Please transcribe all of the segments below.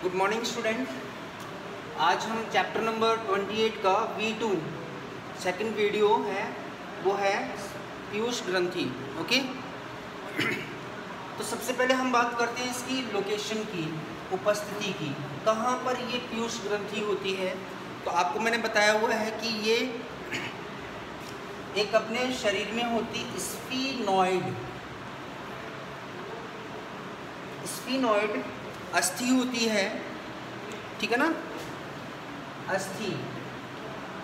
Good morning student. आज हम chapter number 28 का V2 सेकंड वीडियो है, वो है पीयूष ग्रंथि। ओके, तो सबसे पहले हम बात करते हैं इसकी लोकेशन की, उपस्थिति की। कहाँ पर ये पीयूष ग्रंथि होती है? तो आपको मैंने बताया हुआ है कि ये एक अपने शरीर में होती स्फीनॉइड अस्थि होती है, ठीक है ना, अस्थि।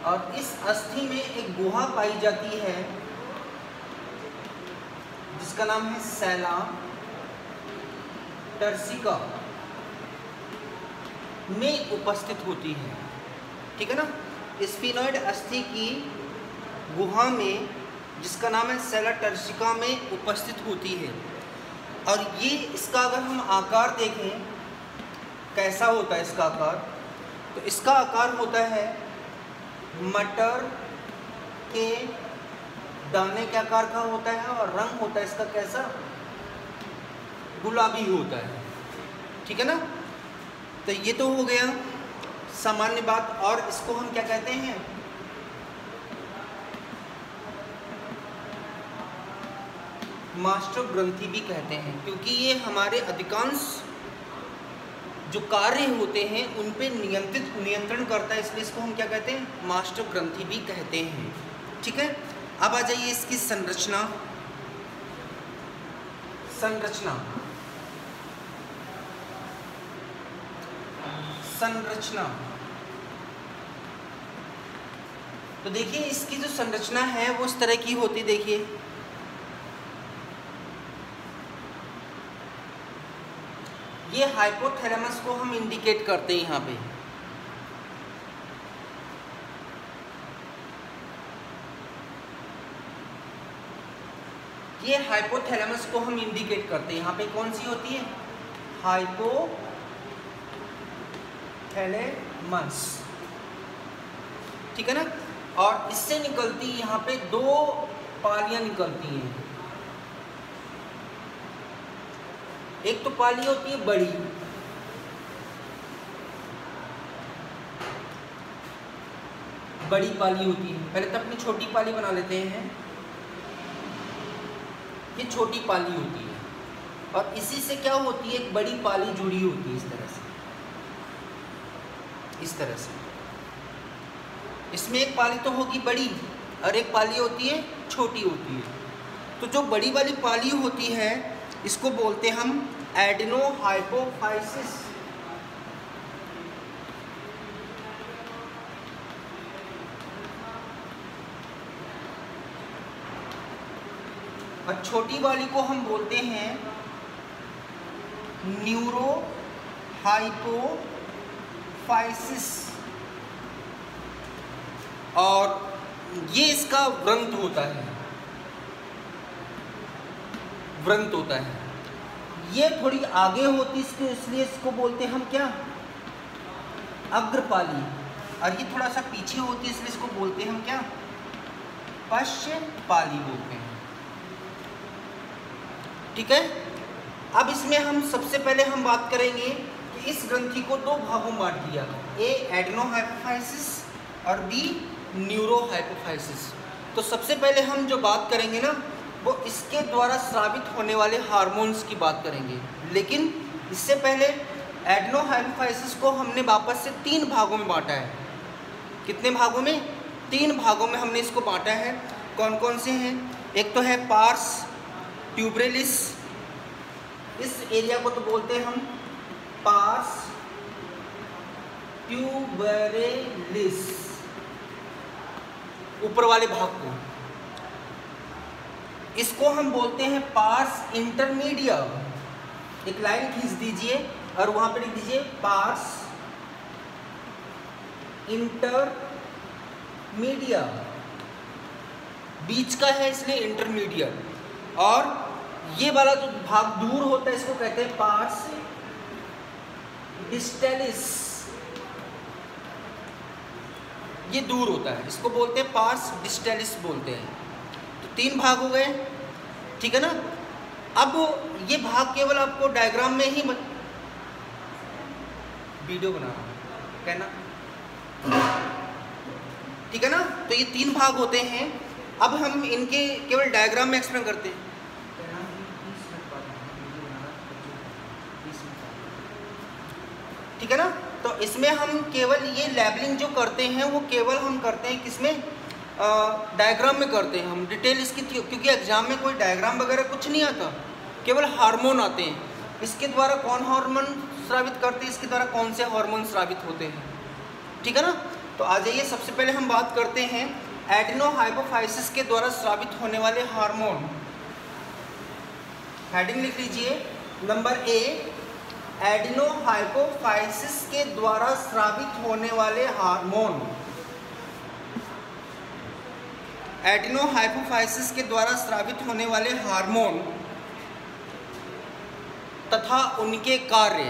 और इस अस्थि में एक गुहा पाई जाती है जिसका नाम है सैला टर्सिका में उपस्थित होती है, ठीक है ना। स्फीनॉइड अस्थि की गुहा में जिसका नाम है सैला टर्सिका में उपस्थित होती है। और ये इसका अगर हम आकार देखें कैसा होता है इसका आकार, तो इसका आकार होता है मटर के दाने के आकार का होता है और रंग होता है इसका कैसा, गुलाबी होता है, ठीक है ना। तो ये तो हो गया सामान्य बात। और इसको हम क्या कहते हैं, मास्टर ग्रंथि भी कहते हैं, क्योंकि ये हमारे अधिकांश जो कार्य होते हैं उन पे नियंत्रण करता है, इसलिए इसको हम क्या कहते हैं, मास्टर ग्रंथि भी कहते हैं, ठीक है। अब आ जाइए इसकी संरचना। तो देखिए इसकी जो संरचना है वो इस तरह की होती, देखिए ये हाइपोथैलेमस को हम इंडिकेट करते हैं यहाँ पे। ये हाइपोथैलेमस को हम इंडिकेट करते हैं, यहाँ पे कौन सी होती है, हाइपोथैलेमस, ठीक है ना। और इससे निकलती यहाँ पे दो पालियां निकलती हैं। एक तो पाली होती है बड़ी, पाली होती है। पहले तो अपनी छोटी पाली बना लेते हैं, ये छोटी पाली होती है और इसी से क्या होती है, एक बड़ी पाली जुड़ी होती है इस तरह से। इसमें एक पाली तो होगी बड़ी और एक पाली होती है छोटी होती है। तो जो बड़ी वाली पाली होती है इसको बोलते हैं हम एडेनोहाइपोफाइसिस। और छोटी वाली को हम बोलते हैं न्यूरोहाइपोफाइसिस। और ये इसका व्रंत होता है। ये थोड़ी आगे होती इसके, इसलिए इसको बोलते हैं हम क्या, अग्रपाली। और ये थोड़ा सा पीछे होती है इसलिए इसको बोलते हैं हम क्या, पश्चपाली बोलते हैं, ठीक है। अब इसमें हम सबसे पहले हम बात करेंगे कि इस ग्रंथि को दो भागों में बांट दिया, ए एडेनोहाइपोफाइसिस और बी न्यूरोहाइपोफाइसिस। तो सबसे पहले हम जो बात करेंगे ना, वो इसके द्वारा स्रावित होने वाले हार्मोन्स की बात करेंगे। लेकिन इससे पहले एडेनोहाइपोफाइसिस को हमने वापस से 3 भागों में बांटा है। कितने भागों में? 3 भागों में हमने इसको बांटा है। कौन कौन से हैं? एक तो है पार्स ट्यूबरेलिस, इस एरिया को तो बोलते हैं हम पार्स ट्यूबरेलिस, ऊपर वाले भाग को। इसको हम बोलते हैं पार्स इंटरमीडिया। एक लाइन खींच दीजिए और वहां पे लिख दीजिए पार्स इंटरमीडिया, बीच का है इसलिए इंटरमीडिएट। और ये वाला जो भाग दूर होता है इसको कहते हैं पार्स डिस्टेलिस, ये दूर होता है, इसको बोलते हैं पार्स डिस्टेलिस बोलते हैं। तो 3 भाग हो गए, ठीक है ना। अब ये भाग केवल आपको डायग्राम में ही वीडियो बना रहा हूँ, कहना ठीक है ना। तो ये 3 भाग होते हैं। अब हम इनके केवल डायग्राम में एक्सप्लेन करते हैं। ठीक है ना। तो इसमें हम केवल ये लेबलिंग जो करते हैं वो केवल हम करते हैं किसमें, डायग्राम में करते हैं हम। डिटेल इसकी, क्योंकि एग्जाम में कोई डायग्राम वगैरह कुछ नहीं आता, केवल हार्मोन आते हैं। इसके द्वारा कौन हार्मोन स्रावित करते हैं, इसके द्वारा कौन से हार्मोन स्रावित होते हैं। ठीक है ना। तो आ जाइए, सबसे पहले हम बात करते हैं एडिनोहाइपोफाइसिस के द्वारा स्रावित होने वाले हार्मोन। हेडिंग लिख लीजिए, नंबर ए, एडिनोहाइपोफाइसिस के द्वारा स्रावित होने वाले हार्मोन। एडिनोहाइपोफाइसिस के द्वारा स्रावित होने वाले हार्मोन तथा उनके कार्य।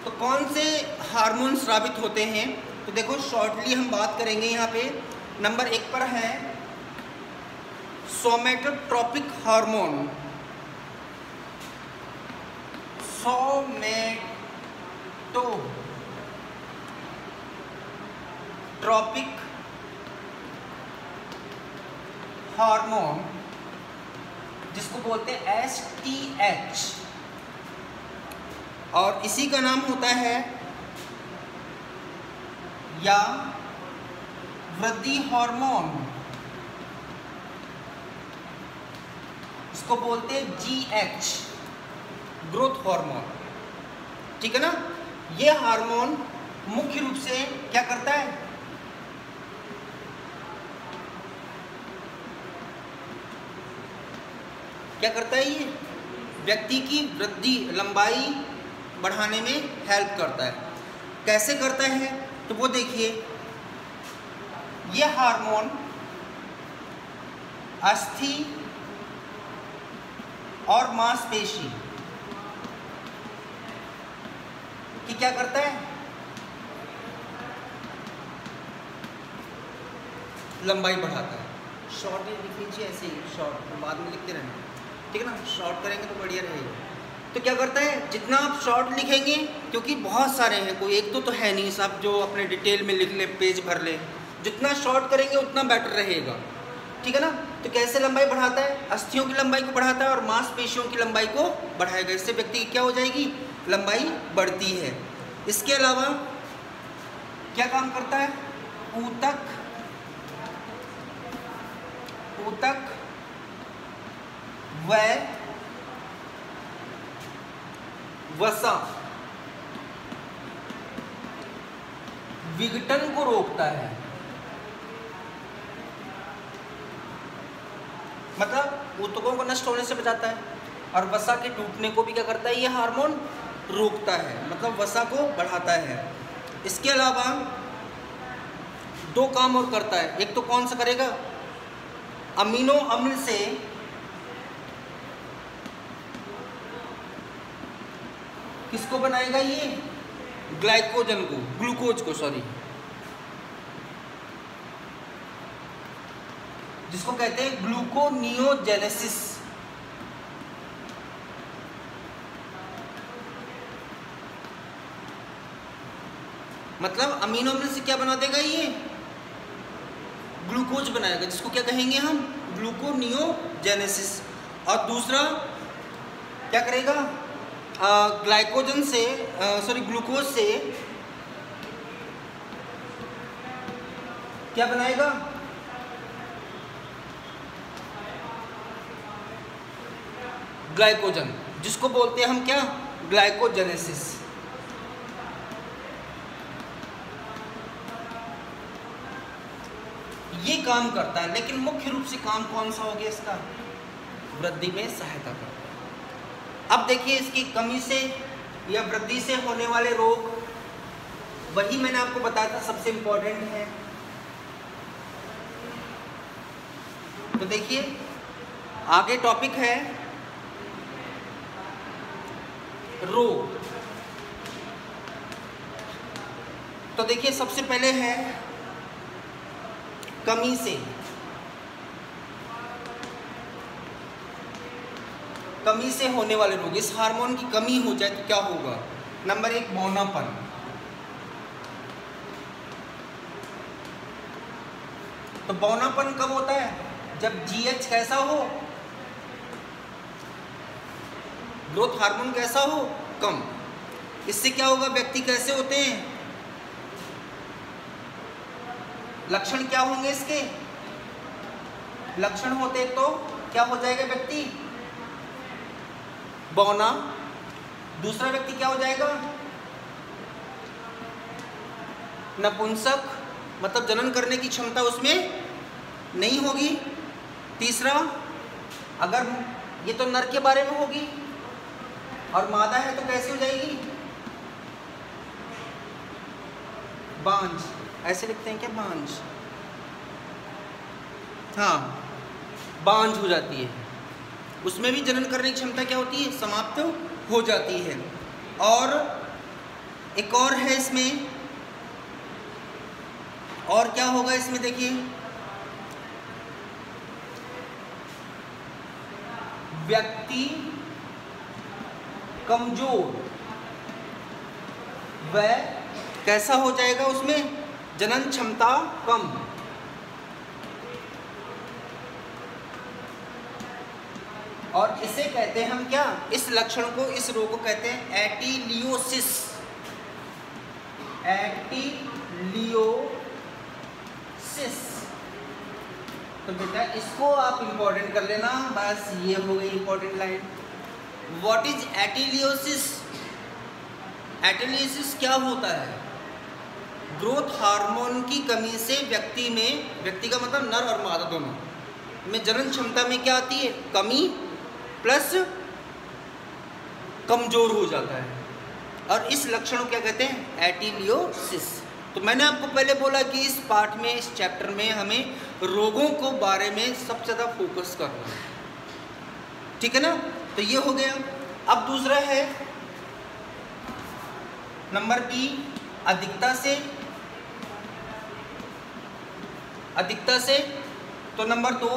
तो कौन से हार्मोन स्रावित होते हैं, तो देखो शॉर्टली हम बात करेंगे। यहाँ पे नंबर 1 पर है सोमेटोट्रोपिक हार्मोन। सोमेटोट्रोपिक हार्मोन, जिसको बोलते हैं STH, और इसी का नाम होता है या वृद्धि हार्मोन, इसको बोलते हैं GH, ग्रोथ हार्मोन। ठीक है ना। ये हार्मोन मुख्य रूप से क्या करता है, क्या करता है, ये व्यक्ति की वृद्धि, लंबाई बढ़ाने में हेल्प करता है। कैसे करता है, तो वो देखिए, ये हार्मोन अस्थि और मांसपेशी कि क्या करता है, लंबाई बढ़ाता है। शॉर्ट लिख लीजिए, ऐसे ही शॉर्ट, बाद में लिखते रहना। ठीक है ना, शॉर्ट करेंगे तो बढ़िया रहेगा। तो क्या करता है, जितना आप शॉर्ट लिखेंगे, क्योंकि बहुत सारे हैं, कोई एक तो है नहीं, सब जो अपने डिटेल में लिख ले, पेज भर ले, जितना शॉर्ट करेंगे उतना बेटर रहेगा। ठीक है ना। तो कैसे लंबाई बढ़ाता है, अस्थियों की लंबाई को बढ़ाता है और मांसपेशियों की लंबाई को बढ़ाएगा। इससे व्यक्ति की क्या हो जाएगी, लंबाई बढ़ती है। इसके अलावा क्या काम करता है, ऊतक व वसा विघटन को रोकता है। मतलब ऊतकों को नष्ट होने से बचाता है और वसा के टूटने को भी क्या करता है, ये हार्मोन रोकता है, मतलब वसा को बढ़ाता है। इसके अलावा 2 काम और करता है। एक तो कौन सा करेगा, अमीनो अम्ल से किसको बनाएगा, ये ग्लाइकोजन को, ग्लूकोज को, सॉरी, जिसको कहते हैं ग्लूकोनियोजेनेसिस। मतलब अमीनो अम्ल से क्या बना देगा, ये ग्लूकोज बनाएगा, जिसको क्या कहेंगे हम, ग्लूकोनियोजेनेसिस। और दूसरा क्या करेगा, ग्लाइकोजन से, सॉरी, ग्लूकोज से क्या बनाएगा, ग्लाइकोजन, जिसको बोलते हैं हम क्या, ग्लाइकोजेनेसिस। ये काम करता है, लेकिन मुख्य रूप से काम कौन सा हो गया इसका, वृद्धि में सहायता करता है। अब देखिए, इसकी कमी से या वृद्धि से होने वाले रोग, वही मैंने आपको बताया था सबसे इंपॉर्टेंट है। तो देखिए आगे टॉपिक है रोग। तो देखिए सबसे पहले है कमी से, कमी से होने वाले रोग, इस हार्मोन की कमी हो जाए तो क्या होगा? नंबर 1 बौनापन। तो बौनापन कब होता है? जब जीएच कैसा हो, ग्रोथ हार्मोन कैसा हो, कम। इससे क्या होगा? व्यक्ति कैसे होते हैं? लक्षण क्या होंगे इसके? लक्षण होते तो क्या हो जाएगा व्यक्ति? बौना। दूसरा व्यक्ति क्या हो जाएगा? नपुंसक, मतलब जनन करने की क्षमता उसमें नहीं होगी। तीसरा, अगर ये तो नर के बारे में होगी और मादा है तो कैसी हो जाएगी? बांझ। ऐसे लिखते हैं क्या? बांझ। हाँ, बांझ हो जाती है। उसमें भी जनन करने की क्षमता क्या होती है? समाप्त हो जाती है। और एक और है इसमें, और क्या होगा इसमें देखिए, व्यक्ति कमजोर, वह कैसा हो जाएगा? उसमें जनन क्षमता कम। और इसे कहते हैं हम क्या? इस लक्षण को, इस रोग को कहते हैं एटिलियोसिस। एटिलियोसिस। तो बेटा इसको आप इंपॉर्टेंट कर लेना, बस ये हो गई इंपॉर्टेंट लाइन। व्हाट इज एटिलियोसिस? एटिलियोसिस क्या होता है? ग्रोथ हार्मोन की कमी से व्यक्ति में, व्यक्ति का मतलब नर और मादा दोनों में, जनन क्षमता में क्या आती है? कमी प्लस कमजोर हो जाता है। और इस लक्षण को क्या कहते हैं? एटिलियोसिस। तो मैंने आपको पहले बोला कि इस पाठ में, इस चैप्टर में हमें रोगों को बारे में सबसे ज़्यादा फोकस करना है, ठीक है ना? तो ये हो गया। अब दूसरा है नंबर बी, अधिकता से। अधिकता से तो नंबर 2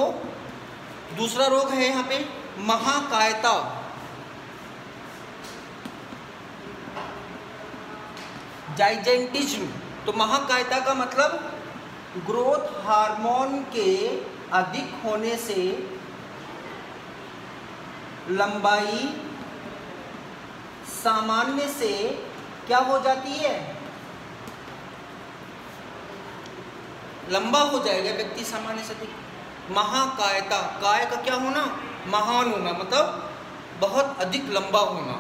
दूसरा रोग है यहाँ पे महाकायता। जाइजेंटिज्म। तो महाकायता का मतलब ग्रोथ हार्मोन के अधिक होने से लंबाई सामान्य से क्या हो जाती है? लंबा हो जाएगा व्यक्ति सामान्य से अधिक। महाकायता, काय का क्या होना? महान होना, मतलब बहुत अधिक लंबा होना,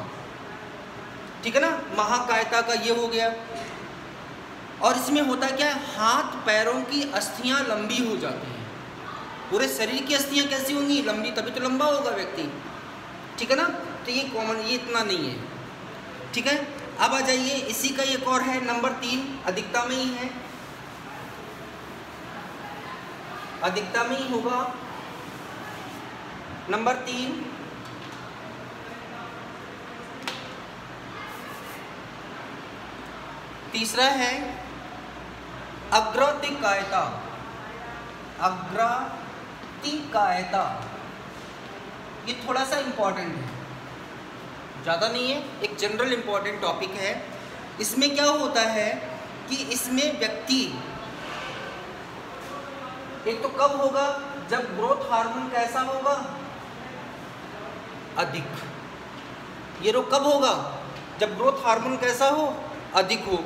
ठीक है ना? महाकायता का ये हो गया। और इसमें होता क्या है? हाथ पैरों की अस्थियां लंबी हो जाती हैं। पूरे शरीर की अस्थियां कैसी होंगी? लंबी, तभी तो लंबा होगा व्यक्ति, ठीक है ना? तो ये कॉमन, ये इतना नहीं है, ठीक है? अब आ जाइए, इसी का एक और है नंबर 3, अधिकता में ही है, अधिकता में ही होगा। नंबर 3 तीसरा है अग्रातिकायता। अग्रातिकायता ये थोड़ा सा इंपॉर्टेंट है, ज़्यादा नहीं है, एक जनरल इंपॉर्टेंट टॉपिक है। इसमें क्या होता है कि इसमें व्यक्ति एक तो कब होगा? जब ग्रोथ हार्मोन कैसा होगा? अधिक। ये रोग कब होगा? जब ग्रोथ हार्मोन कैसा हो? अधिक हो।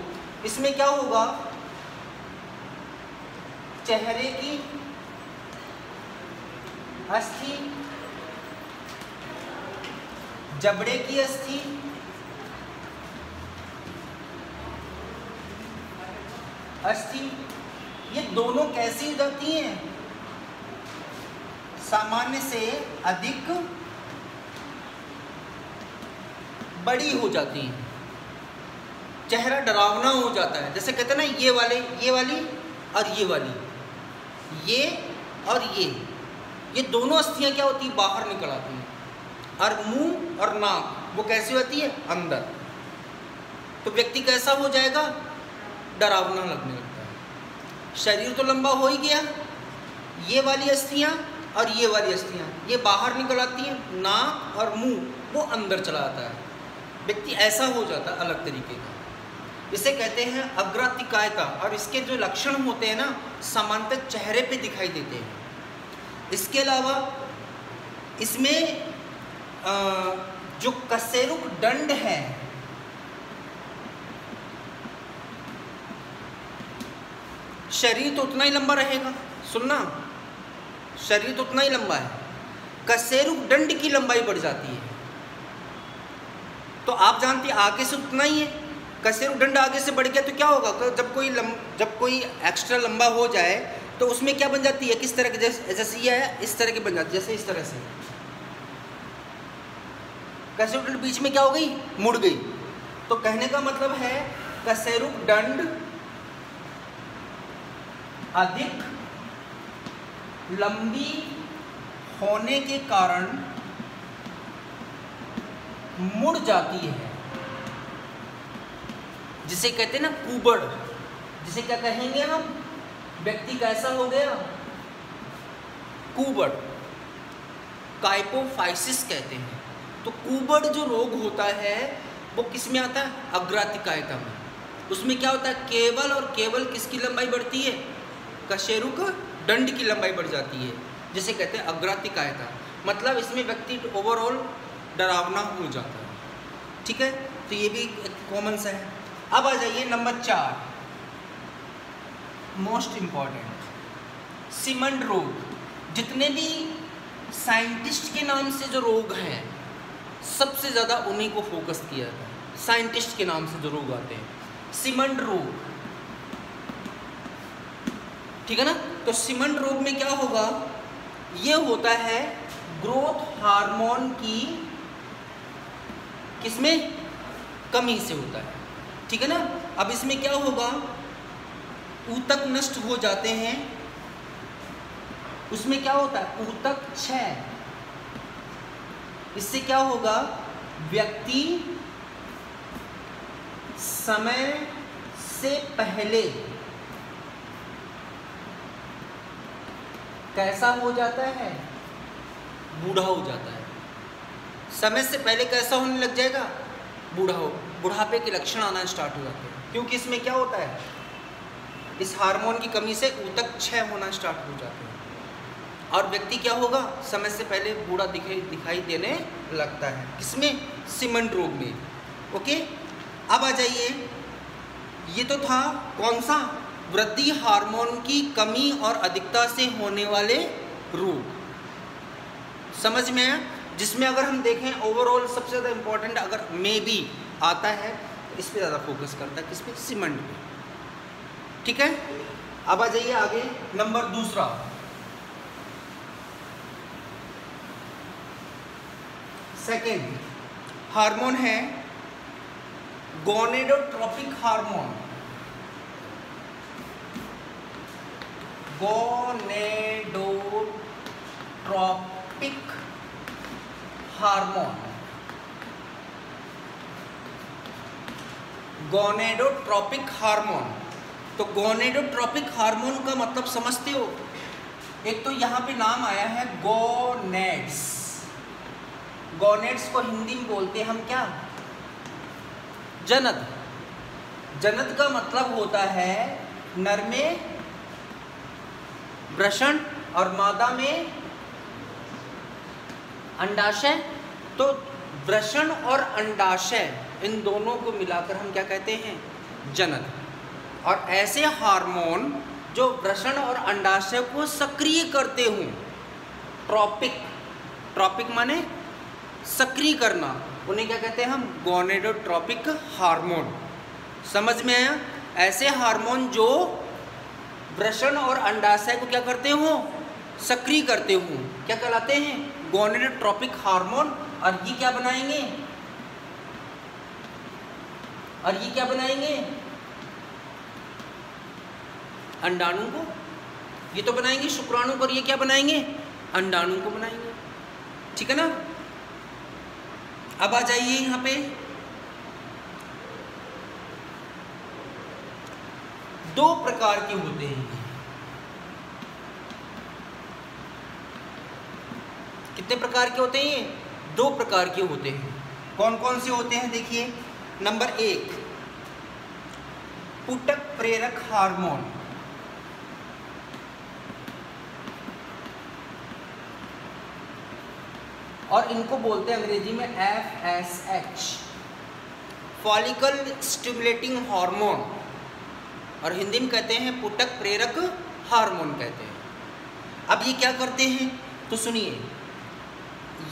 इसमें क्या होगा? चेहरे की अस्थि, जबड़े की अस्थि, ये दोनों कैसी हो जाती हैं? सामान्य से अधिक बड़ी हो जाती हैं। चेहरा डरावना हो जाता है, जैसे कहते हैं ना, ये वाली और ये वाली, ये और ये दोनों अस्थियां क्या होती है? बाहर निकल आती हैं। और मुंह और नाक वो कैसी होती है? अंदर। तो व्यक्ति कैसा हो जाएगा? डरावना लगने लगता है। शरीर तो लंबा हो ही गया, ये वाली अस्थियां और ये वाली अस्थियां ये बाहर निकल आती हैं, नाक और मुंह वो अंदर चला आता है, व्यक्ति ऐसा हो जाता है अलग तरीके का। इसे कहते हैं अग्रातिकायता, और इसके जो लक्षण होते हैं ना सामान्यतः चेहरे पे दिखाई देते हैं। इसके अलावा इसमें जो कशेरुक दंड है, शरीर तो उतना ही लंबा रहेगा, सुनना, शरीर तो उतना ही लंबा है, कशेरुक दंड की लंबाई बढ़ जाती है। तो आप जानते हैं आगे से उतना ही है, कशेरुक दंड आगे से बढ़ गया तो क्या होगा, जब कोई एक्स्ट्रा लंबा हो जाए तो उसमें क्या बन जाती है, किस तरह के, जैसे ये है इस तरह की बन जाती है, जैसे इस तरह से कशेरुक दंड बीच में क्या हो गई, मुड़ गई। तो कहने का मतलब है कशेरुक दंड अधिक लंबी होने के कारण मुड़ जाती है, जिसे कहते हैं ना कुबड़, जिसे क्या कहेंगे हम, व्यक्ति कैसा हो गया, कुबड़, काइपोफाइसिस कहते हैं। तो कुबड़ जो रोग होता है वो किस में आता है, अग्रातिकायता में। उसमें क्या होता है, केवल और केवल किसकी लंबाई बढ़ती है, कशेरुक दंड की लंबाई बढ़ जाती है, जिसे कहते हैं अग्रातिकायता। मतलब इसमें व्यक्ति ओवरऑल डरावना हो जाता है। ठीक है, तो ये भी कॉमन सा है। अब आ जाइए नंबर 4, मोस्ट इंपॉर्टेंट, सीमंड रोग। जितने भी साइंटिस्ट के नाम से जो रोग हैं सबसे ज़्यादा उन्हीं को फोकस किया जाता है। साइंटिस्ट के नाम से जो रोग आते हैं, सीमंड रोग, ठीक है ना। तो सीमंड रोग में क्या होगा, ये होता है ग्रोथ हार्मोन की किसमें कमी से होता है, ठीक है ना। अब इसमें क्या होगा, ऊतक नष्ट हो जाते हैं, उसमें क्या होता है ऊतक क्षय। इससे क्या होगा, व्यक्ति समय से पहले कैसा हो जाता है, बूढ़ा हो जाता है। समय से पहले कैसा होने लग जाएगा, बूढ़ा हो, बुढ़ापे के लक्षण आना स्टार्ट हो जाते हैं। क्योंकि इसमें क्या होता है, इस हार्मोन की कमी से ऊतक क्षय होना स्टार्ट हो जाते हैं और व्यक्ति क्या होगा, समय से पहले बूढ़ा दिखाई देने लगता है। किसमें, सीमंड रोग में। ओके, अब आ जाइए, ये तो था कौन सा, वृद्धि हार्मोन की कमी और अधिकता से होने वाले रोग, समझ में आया। जिसमें अगर हम देखें ओवरऑल सबसे ज़्यादा इम्पोर्टेंट अगर मे बी आता है तो इस पर ज़्यादा फोकस करता है, किस पे, सीमंड पे। ठीक है, अब आ जाइए आगे, नंबर 2, सेकेंड हार्मोन है gonadotropic hormone. Gonadotropic hormone, gonadotropic hormone. तो गोनेडोट्रोपिक हार्मोन का मतलब समझते हो, एक तो यहाँ पे नाम आया है गोनेड्स। गोनेड्स को हिंदी में बोलते हैं हम क्या, जनद। जनद का मतलब होता है नर में वृषण और मादा में अंडाशय। तो वृषण और अंडाशय इन दोनों को मिलाकर हम क्या कहते हैं, जनद। और ऐसे हार्मोन जो वृषण और अंडाशय को सक्रिय करते हों, ट्रॉपिक, ट्रॉपिक माने सक्रिय करना, उन्हें क्या कहते हैं हम, गोनेडोट्रोपिक हार्मोन। समझ में आया। ऐसे हार्मोन जो वृषण और अंडाशय को क्या करते हो, सक्रिय करते हो, क्या कहलाते हैं, गोनेडोट्रोपिक हार्मोन। और ये क्या बनाएंगे, और ये क्या बनाएंगे, अंडाणु को। ये तो बनाएंगे शुक्राणु को, और ये क्या बनाएंगे, अंडाणु को बनाएंगे। ठीक है ना। अब आ जाइए यहाँ पे, दो प्रकार के होते हैं। कितने प्रकार के होते हैं ये? 2 प्रकार के होते हैं। कौन कौन से होते हैं देखिए। नंबर 1 पुटक प्रेरक हार्मोन, और इनको बोलते हैं अंग्रेजी में FSH, फॉलिकल स्टिमुलेटिंग हार्मोन, और हिंदी में कहते हैं पुटक प्रेरक हार्मोन कहते हैं। अब ये क्या करते हैं तो सुनिए,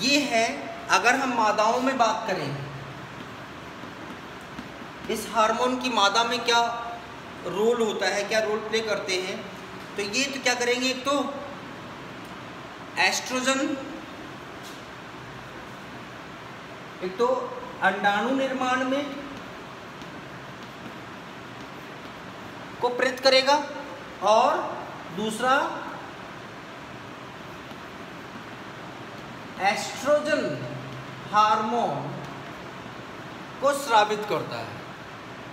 ये है अगर हम मादाओं में बात करें, इस हार्मोन की मादा में क्या रोल होता है, क्या रोल प्ले करते हैं, तो ये तो क्या करेंगे, एक तो एस्ट्रोजन, एक तो अंडाणु निर्माण में को प्रेरित करेगा, और दूसरा एस्ट्रोजन हार्मोन को स्रावित करता है।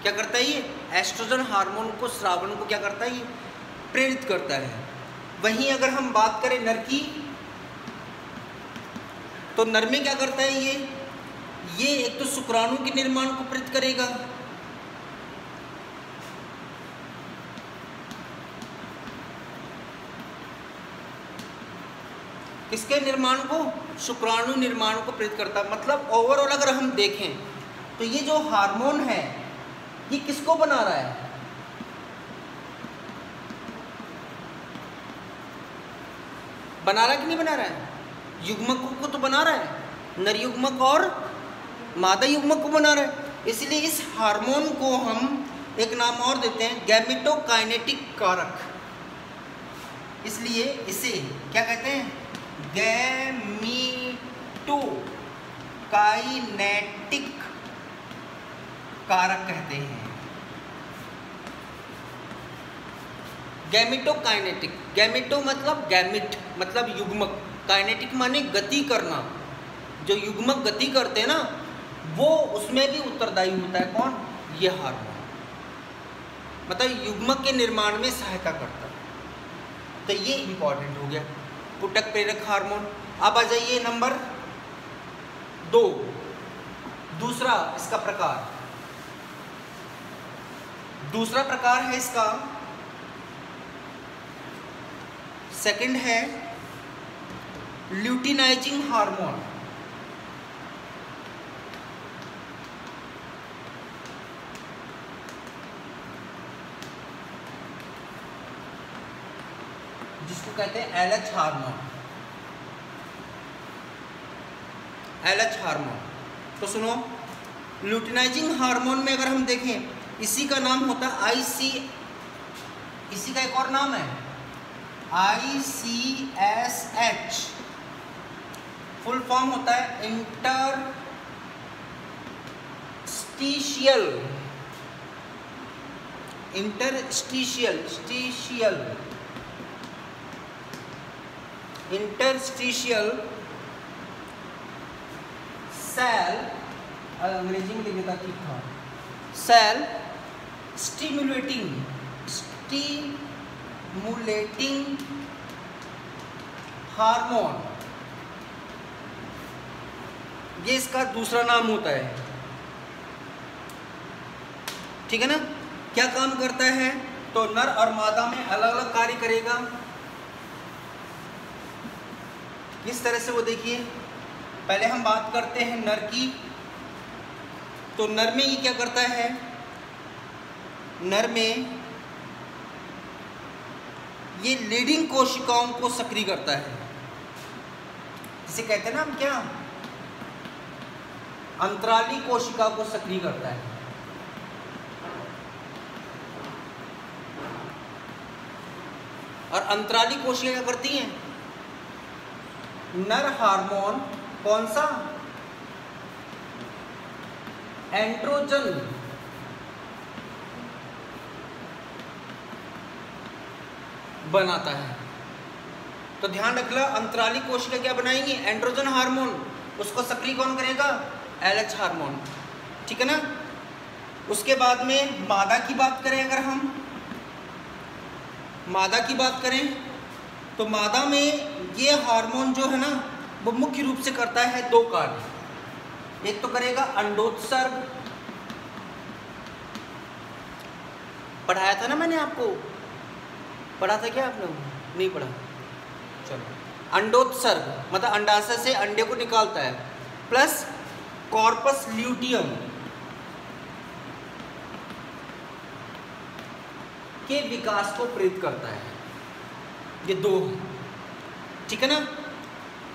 क्या करता है ये? एस्ट्रोजन हार्मोन को स्रावन को क्या करता है ये? प्रेरित करता है। वहीं अगर हम बात करें नर की, तो नर में क्या करता है ये एक तो शुक्राणु के निर्माण को प्रेरित करेगा, किसके निर्माण को? शुक्राणु निर्माण को प्रेरित करता है। मतलब ओवरऑल अगर हम देखें तो ये जो हार्मोन है ये किसको बना रहा है? बना रहा है कि नहीं बना रहा है? युग्मक को तो बना रहा है, नर युग्मक और मादा युग्मक को बना रहा है। इसलिए इस हार्मोन को हम एक नाम और देते हैं गैमेटोकाइनेटिक कारक। इसलिए इसे क्या कहते हैं? गैमेटोकाइनेटिक कारक कहते हैं। गैमेटोकाइनेटिक, गैमेटो मतलब गैमिट मतलब युग्मक, काइनेटिक माने गति करना। जो युग्मक गति करते हैं ना, वो उसमें भी उत्तरदायी होता है कौन? ये हार्मोन, मतलब युग्मक के निर्माण में सहायता करता है। तो ये इंपॉर्टेंट हो गया पुटक प्रेरक हार्मोन। अब आ जाइए नंबर 2, दूसरा इसका प्रकार। दूसरा प्रकार है इसका, सेकंड है ल्यूटिनाइजिंग हार्मोन। जिसको कहते हैं LH हार्मोन। LH हार्मोन तो सुनो, ल्यूटिनाइजिंग हार्मोन में अगर हम देखें, इसी का नाम होता है इसी का एक और नाम है ICSH। फुल फॉर्म होता है इंटरस्टिशियल सेल, अंग्रेजी में लिख देता ठीक था, सेल स्टिमुलेटिंग हार्मोन, ये इसका दूसरा नाम होता है। ठीक है ना? क्या काम करता है? तो नर और मादा में अलग अलग कार्य करेगा। किस तरह से वो देखिए, पहले हम बात करते हैं नर की। तो नर में ये क्या करता है? नर में ये लीडिंग कोशिकाओं को सक्रिय करता है, जिसे कहते हैं ना हम क्या, अंतराली कोशिका को सक्रिय करता है। और अंतराली कोशिका क्या करती हैं? नर हार्मोन कौन सा? एंड्रोजन बनाता है। तो ध्यान रखना, अंतराली कोशिका क्या बनाएंगी? Androgen hormone. उसको सक्रिय कौन करेगा? LH hormone. ठीक है ना? उसके बाद में मादा की बात करें, अगर हम मादा की बात करें तो मादा में ये हार्मोन जो है ना, वो मुख्य रूप से करता है दो कार्य। एक तो करेगा अंडोत्सर्ग, पढ़ाया था ना मैंने आपको, पढ़ा था क्या आपने? नहीं पढ़ा, चलो। अंडोत्सर्ग मतलब अंडाशय से अंडे को निकालता है, प्लस कॉर्पस ल्यूटियम के विकास को प्रेरित करता है। ये दो है, ठीक है ना।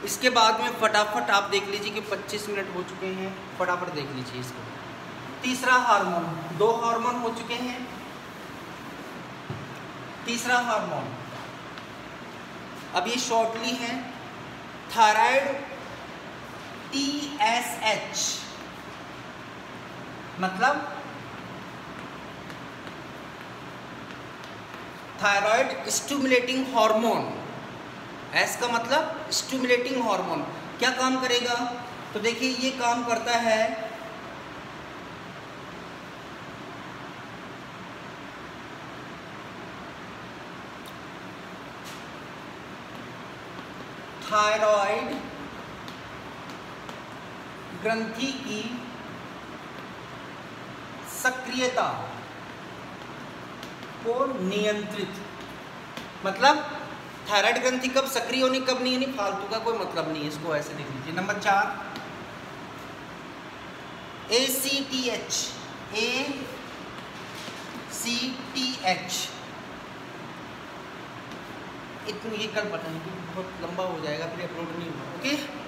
इसके बाद में फटाफट आप देख लीजिए कि 25 मिनट हो चुके हैं, फटाफट देख लीजिए इसको। तीसरा हार्मोन, दो हार्मोन हो चुके हैं। तीसरा हार्मोन अब ये शॉर्टली है थायराइड TSH, मतलब थायराइड स्टिमुलेटिंग हार्मोन। एस का मतलब स्टिमुलेटिंग हार्मोन। क्या काम करेगा? तो देखिए ये काम करता है थायराइड ग्रंथि की सक्रियता को नियंत्रित, मतलब थायराइड ग्रंथि कब सक्रिय होनी कब नहीं होनी फालतू का कोई मतलब नहीं है, इसको ऐसे देख लीजिए। नंबर 4 ACTH, इतनी ये कल बताएंगे, बहुत लंबा हो जाएगा फिर अपलोड नहीं होगा। ओके।